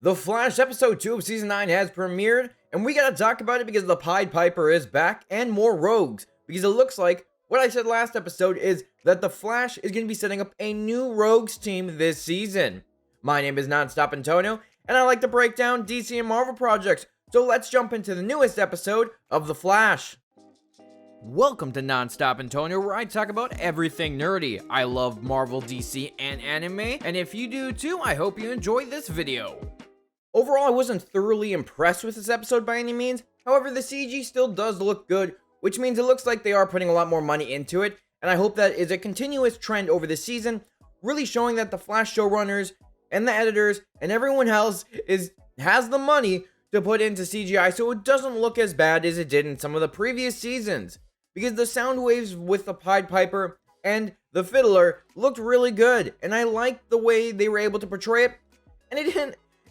The Flash episode 2 of season 9 has premiered, and we gotta talk about it because the Pied Piper is back and more rogues. Because it looks like what I said last episode is that the Flash is gonna be setting up a new rogues team this season. My name is NonStopAntonio, and I like to break down DC and Marvel projects, so let's jump into the newest episode of The Flash. Welcome to NonStopAntonio, where I talk about everything nerdy. I love Marvel, DC, and anime, and if you do too, I hope you enjoy this video. Overall, I wasn't thoroughly impressed with this episode by any means. However, the CG still does look good, which means it looks like they are putting a lot more money into it, and I hope that is a continuous trend over the season, really showing that the Flash showrunners and the editors and everyone else has the money to put into CGI so it doesn't look as bad as it did in some of the previous seasons. Because the sound waves with the Pied Piper and the Fiddler looked really good, and I liked the way they were able to portray it, and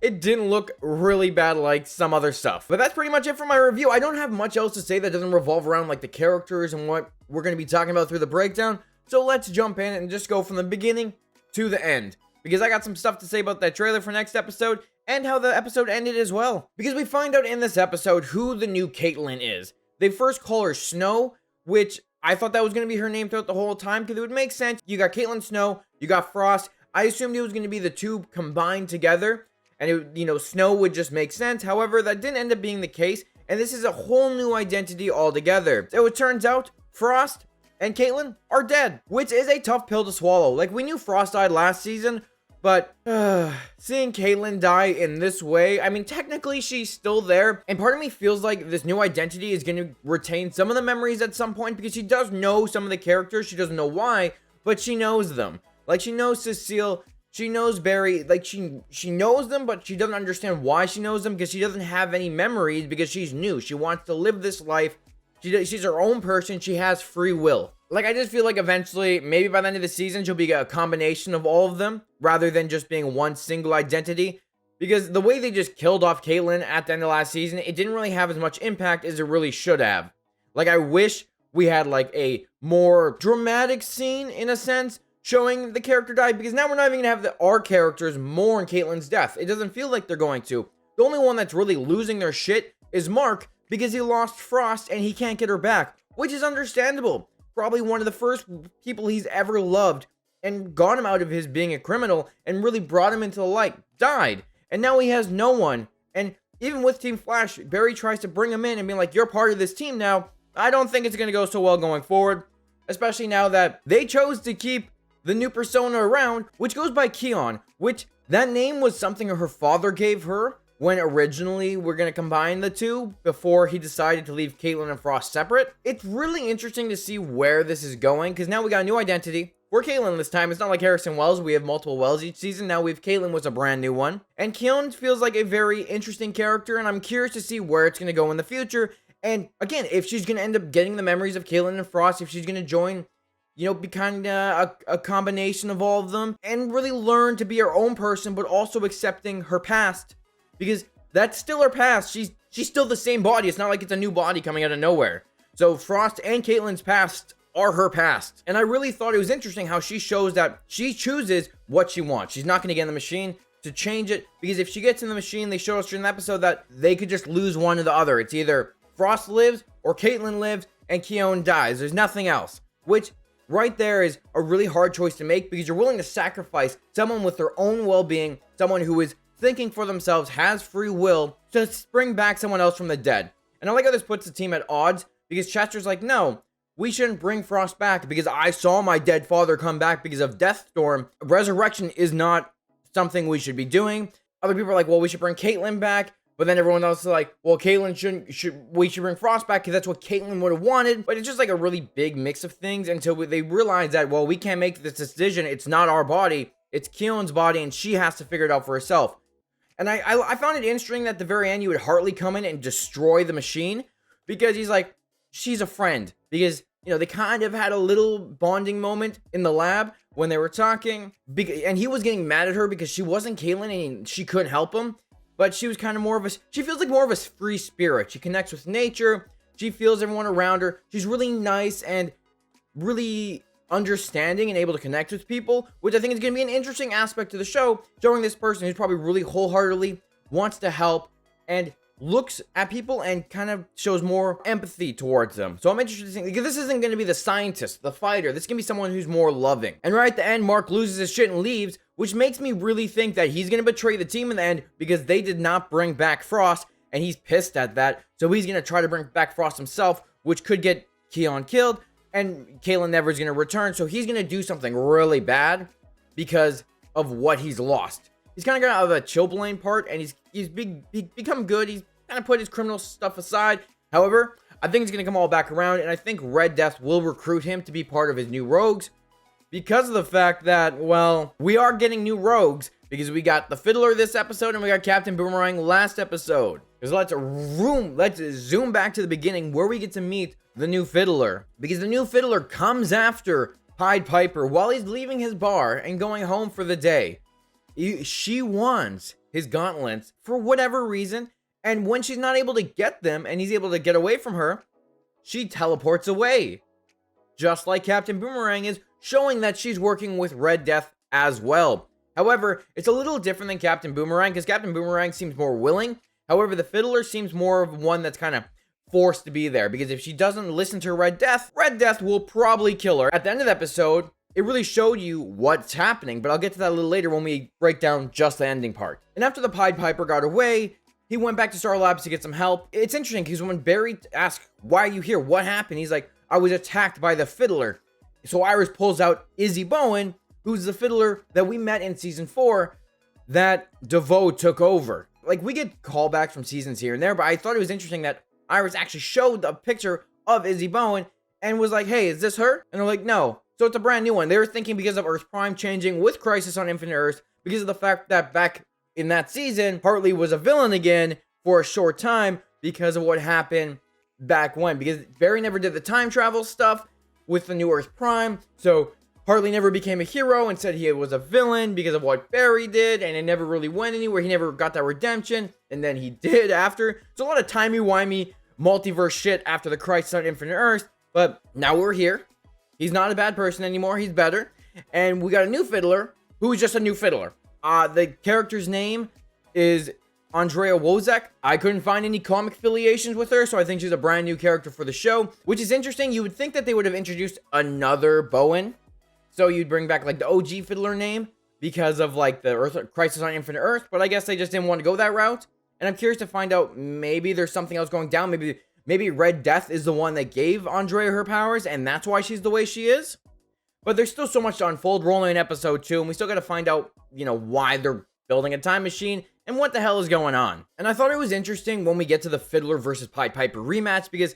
it didn't look really bad like some other stuff. But that's pretty much it for my review. I don't have much else to say that doesn't revolve around like the characters and what we're going to be talking about through the breakdown. So let's jump in and just go from the beginning to the end, because I got some stuff to say about that trailer for next episode and how the episode ended as well. Because we find out in this episode who the new Caitlin is. They first call her Snow, which I thought that was going to be her name throughout the whole time because it would make sense. You got Caitlin Snow, you got Frost. I assumed it was going to be the two combined together, and Snow would just make sense. However, that didn't end up being the case, and this is a whole new identity altogether. So it turns out Frost and Caitlin are dead, which is a tough pill to swallow. Like, we knew Frost died last season, but seeing Caitlin die in this way, I mean, technically she's still there, and part of me feels like this new identity is going to retain some of the memories at some point, because she does know some of the characters. She doesn't know why, but she knows them. Like, she knows Cecile, she knows Barry, like, she knows them, but she doesn't understand why she knows them, because she doesn't have any memories, because she's new. She wants to live this life. She's her own person. She has free will. Like, I just feel like eventually, maybe by the end of the season, she'll be a combination of all of them, rather than just being one single identity. Because the way they just killed off Caitlin at the end of last season, it didn't really have as much impact as it really should have. Like, I wish we had, like, a more dramatic scene, in a sense, showing the character die, because now we're not even going to have our characters mourn Caitlyn's death. It doesn't feel like they're going to. The only one that's really losing their shit is Mark, because he lost Frost and he can't get her back, which is understandable. Probably one of the first people he's ever loved and got him out of his being a criminal and really brought him into the light, died. And now he has no one. And even with Team Flash, Barry tries to bring him in and be like, you're part of this team now. I don't think it's going to go so well going forward, especially now that they chose to keep the new persona around, which goes by Keon, which that name was something her father gave her when originally we're going to combine the two before he decided to leave Caitlin and Frost separate. It's really interesting to see where this is going, because now we got a new identity for Caitlin this time. It's not like Harrison Wells. We have multiple Wells each season. Now Caitlin was a brand new one. And Keon feels like a very interesting character, and I'm curious to see where it's going to go in the future. And again, if she's going to end up getting the memories of Caitlin and Frost, if she's going to join, be kind of a combination of all of them and really learn to be her own person, but also accepting her past, because that's still her past. She's still the same body. It's not like it's a new body coming out of nowhere. So Frost and Caitlyn's past are her past. And I really thought it was interesting how she shows that she chooses what she wants. She's not going to get in the machine to change it, because if she gets in the machine, they show us in the episode that they could just lose one or the other. It's either Frost lives or Caitlin lives and Keon dies. There's nothing else, which right there is a really hard choice to make, because you're willing to sacrifice someone with their own well-being, someone who is thinking for themselves, has free will, to bring back someone else from the dead. And I like how this puts the team at odds, because Chester's like, no, we shouldn't bring Frost back because I saw my dead father come back because of Deathstorm. Resurrection is not something we should be doing. Other people are like, well, we should bring Caitlin back. But then everyone else is like, well, we should bring Frost back because that's what Caitlin would have wanted. But it's just like a really big mix of things until they realize that, well, we can't make this decision. It's not our body. It's Keon's body, and she has to figure it out for herself. And I found it interesting that at the very end you would Hartley come in and destroy the machine, because he's like, she's a friend. Because, they kind of had a little bonding moment in the lab when they were talking. And he was getting mad at her because she wasn't Caitlin and she couldn't help him. But she was kind of she feels like more of a free spirit. She connects with nature. She feels everyone around her. She's really nice and really understanding and able to connect with people, which I think is going to be an interesting aspect to the show, showing this person who's probably really wholeheartedly wants to help, and looks at people and kind of shows more empathy towards them. So I'm interested to see, because this isn't going to be the scientist, the fighter. This is going to be someone who's more loving. And right at the end, Mark loses his shit and leaves, which makes me really think that he's going to betray the team in the end because they did not bring back Frost, and he's pissed at that. So he's going to try to bring back Frost himself, which could get Keon killed, and Kayla Never is going to return. So he's going to do something really bad because of what he's lost. He's kind of got out of the Chillblaine part, and he's become good. He's kind of put his criminal stuff aside. However, I think it's going to come all back around, and I think Red Death will recruit him to be part of his new rogues because of the fact that, well, we are getting new rogues because we got the Fiddler this episode and we got Captain Boomerang last episode. Because let's zoom back to the beginning where we get to meet the new Fiddler, because the new Fiddler comes after Pied Piper while he's leaving his bar and going home for the day. She wants his gauntlets for whatever reason, and when she's not able to get them and he's able to get away from her, she teleports away. Just like Captain Boomerang is, showing that she's working with Red Death as well. However, it's a little different than Captain Boomerang, because Captain Boomerang seems more willing. However, the Fiddler seems more of one that's kind of forced to be there, because if she doesn't listen to Red Death will probably kill her. At the end of the episode, it really showed you what's happening, but I'll get to that a little later when we break down just the ending part. And after the Pied Piper got away, he went back to Star Labs to get some help. It's interesting because when Barry asks, "Why are you here? What happened?" He's like, "I was attacked by the Fiddler." So Iris pulls out Izzy Bowen, who's the Fiddler that we met in season 4 that DeVoe took over. Like, we get callbacks from seasons here and there, but I thought it was interesting that Iris actually showed a picture of Izzy Bowen and was like, "Hey, is this her?" And they're like, "No." So it's a brand new one. They were thinking because of Earth Prime changing with Crisis on Infinite Earth, because of the fact that back in that season, Hartley was a villain again for a short time because of what happened back when. Because Barry never did the time travel stuff with the new Earth Prime, so Hartley never became a hero and said he was a villain because of what Barry did, and it never really went anywhere. He never got that redemption, and then he did after. So a lot of timey-wimey multiverse shit after the Crisis on Infinite Earth, but now we're here. He's not a bad person anymore. He's better. And we got a new Fiddler, who is just a new Fiddler. The character's name is Andrea Wozek. I couldn't find any comic affiliations with her, so I think she's a brand new character for the show, which is interesting. You would think that they would have introduced another Bowen, so you'd bring back like the OG Fiddler name because of like the Crisis on Infinite Earth, but I guess they just didn't want to go that route. And I'm curious to find out, maybe there's something else going down. Maybe Red Death is the one that gave Andrea her powers, and that's why she's the way she is. But there's still so much to unfold. We're only in episode 2, and we still got to find out, why they're building a time machine and what the hell is going on. And I thought it was interesting when we get to the Fiddler versus Pied Piper rematch, because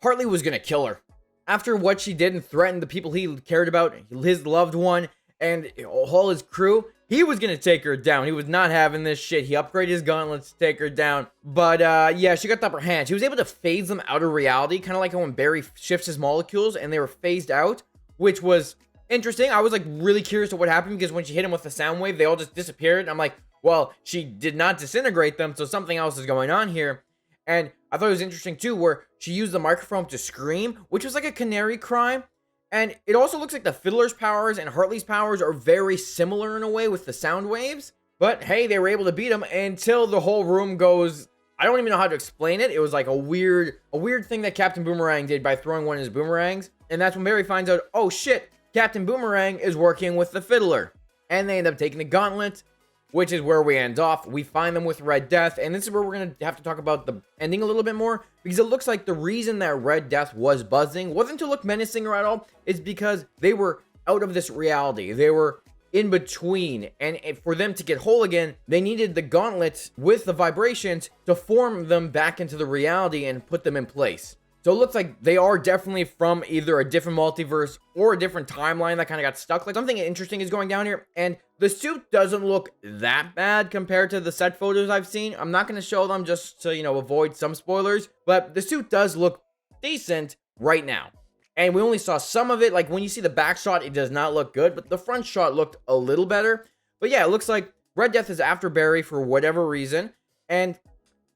Hartley was going to kill her. After what she did and threatened the people he cared about, his loved one, and all his crew, he was going to take her down. He was not having this shit. He upgraded his gauntlets to take her down. But, yeah, she got the upper hand. She was able to phase them out of reality, kind of like when Barry shifts his molecules and they were phased out, which was interesting. I was, like, really curious to what happened, because when she hit him with the sound wave, they all just disappeared. I'm like, well, she did not disintegrate them, so something else is going on here. And I thought it was interesting, too, where she used the microphone to scream, which was like a canary cry. And it also looks like the Fiddler's powers and Hartley's powers are very similar in a way with the sound waves. But hey, they were able to beat him until the whole room goes... I don't even know how to explain it. It was like a weird thing that Captain Boomerang did by throwing one of his boomerangs. And that's when Barry finds out, oh shit, Captain Boomerang is working with the Fiddler. And they end up taking the gauntlet, which is where we end off. We find them with Red Death, and this is where we're going to have to talk about the ending a little bit more, because it looks like the reason that Red Death was buzzing wasn't to look menacing or at all. It's because they were out of this reality. They were in between, and for them to get whole again, they needed the gauntlets with the vibrations to form them back into the reality and put them in place. So it looks like they are definitely from either a different multiverse or a different timeline that kind of got stuck. Like, something interesting is going down here, and the suit doesn't look that bad compared to the set photos I've seen. I'm not going to show them just to, avoid some spoilers, but the suit does look decent right now. And we only saw some of it. Like, when you see the back shot, it does not look good, but the front shot looked a little better. But yeah, it looks like Red Death is after Barry for whatever reason, and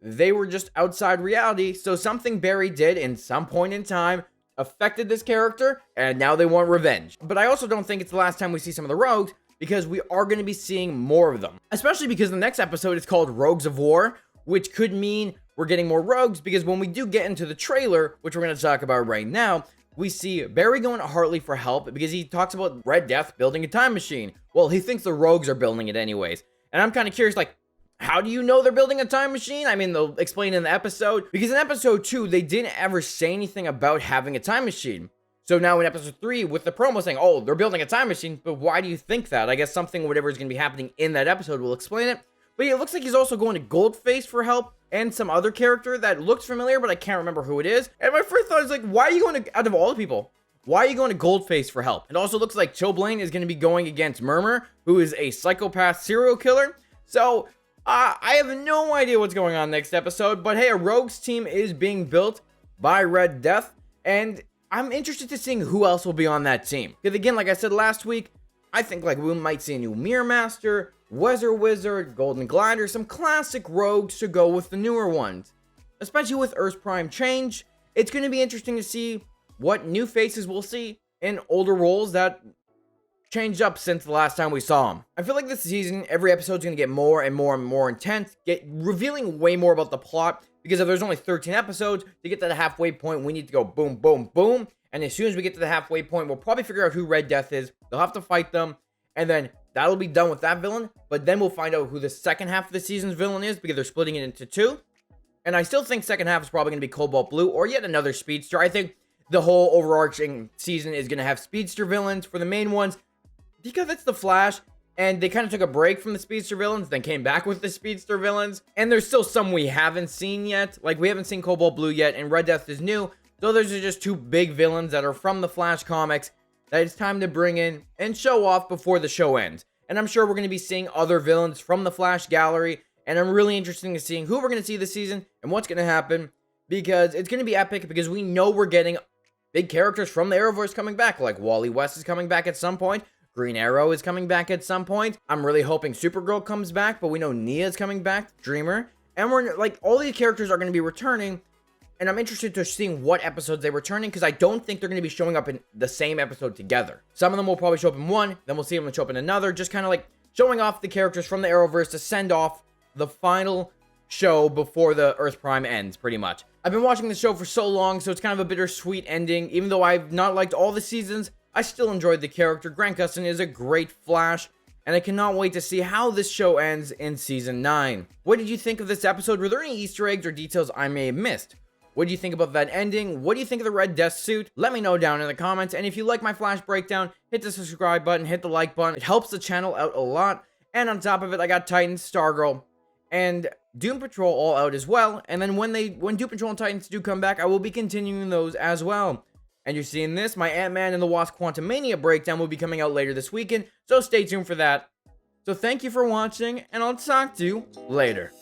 they were just outside reality, so something Barry did in some point in time affected this character, and now they want revenge. But I also don't think it's the last time we see some of the rogues, because we are going to be seeing more of them. Especially because the next episode is called Rogues of War, which could mean we're getting more rogues, because when we do get into the trailer, which we're going to talk about right now, we see Barry going to Hartley for help because he talks about Red Death building a time machine. Well, he thinks the rogues are building it anyways. And I'm kind of curious, like, how do you know they're building a time machine? I mean, they'll explain in the episode, because in episode 2, they didn't ever say anything about having a time machine. So now in episode 3, with the promo saying, oh, they're building a time machine, but why do you think that? I guess something, whatever is going to be happening in that episode will explain it. But yeah, it looks like he's also going to Goldface for help, and some other character that looks familiar, but I can't remember who it is. And my first thought is like, why are you going to, out of all the people, why are you going to Goldface for help? It also looks like Chilblain is going to be going against Murmur, who is a psychopath serial killer. So, I have no idea what's going on next episode, but hey, a rogues team is being built by Red Death, and I'm interested to seeing who else will be on that team. Because again, like I said last week, I think like we might see a new Mirror Master, Weather Wizard, Golden Glider, some classic rogues to go with the newer ones. Especially with Earth's Prime change, it's going to be interesting to see what new faces we'll see in older roles that changed up since the last time we saw them. I feel like this season, every episode's going to get more and more and more intense, revealing way more about the plot, because if there's only 13 episodes, to get to the halfway point, we need to go boom, boom, boom, and as soon as we get to the halfway point, we'll probably figure out who Red Death is, they'll have to fight them, and then that'll be done with that villain, but then we'll find out who the second half of the season's villain is, because they're splitting it into 2, and I still think second half is probably going to be Cobalt Blue, or yet another Speedster. I think the whole overarching season is going to have Speedster villains for the main ones, because it's the Flash, and they kind of took a break from the Speedster villains, then came back with the Speedster villains, and there's still some we haven't seen yet, like we haven't seen Cobalt Blue yet, and Red Death is new, so those are just 2 big villains that are from the Flash comics that it's time to bring in and show off before the show ends. And I'm sure we're going to be seeing other villains from the Flash gallery, and I'm really interested in seeing who we're going to see this season and what's going to happen, because it's going to be epic, because we know we're getting big characters from the Arrowverse coming back, like Wally West is coming back at some point, Green Arrow is coming back at some point. I'm really hoping Supergirl comes back, but we know Nia's coming back, Dreamer, and we're like, all these characters are going to be returning, and I'm interested to seeing what episodes they're returning, because I don't think they're going to be showing up in the same episode together. Some of them will probably show up in one, then we'll see them show up in another, just kind of like showing off the characters from the Arrowverse to send off the final show before the Earth Prime ends, pretty much. I've been watching the show for so long, so it's kind of a bittersweet ending. Even though I've not liked all the seasons, I still enjoyed the character. Grant Gustin is a great Flash, and I cannot wait to see how this show ends in Season 9. What did you think of this episode? Were there any Easter eggs or details I may have missed? What do you think about that ending? What do you think of the Red Death suit? Let me know down in the comments, and if you like my Flash breakdown, hit the subscribe button, hit the like button. It helps the channel out a lot, and on top of it, I got Titans, Stargirl, and Doom Patrol all out as well, and then when Doom Patrol and Titans do come back, I will be continuing those as well. And you're seeing this, my Ant-Man and the Wasp Quantumania breakdown will be coming out later this weekend, so stay tuned for that. So thank you for watching, and I'll talk to you later.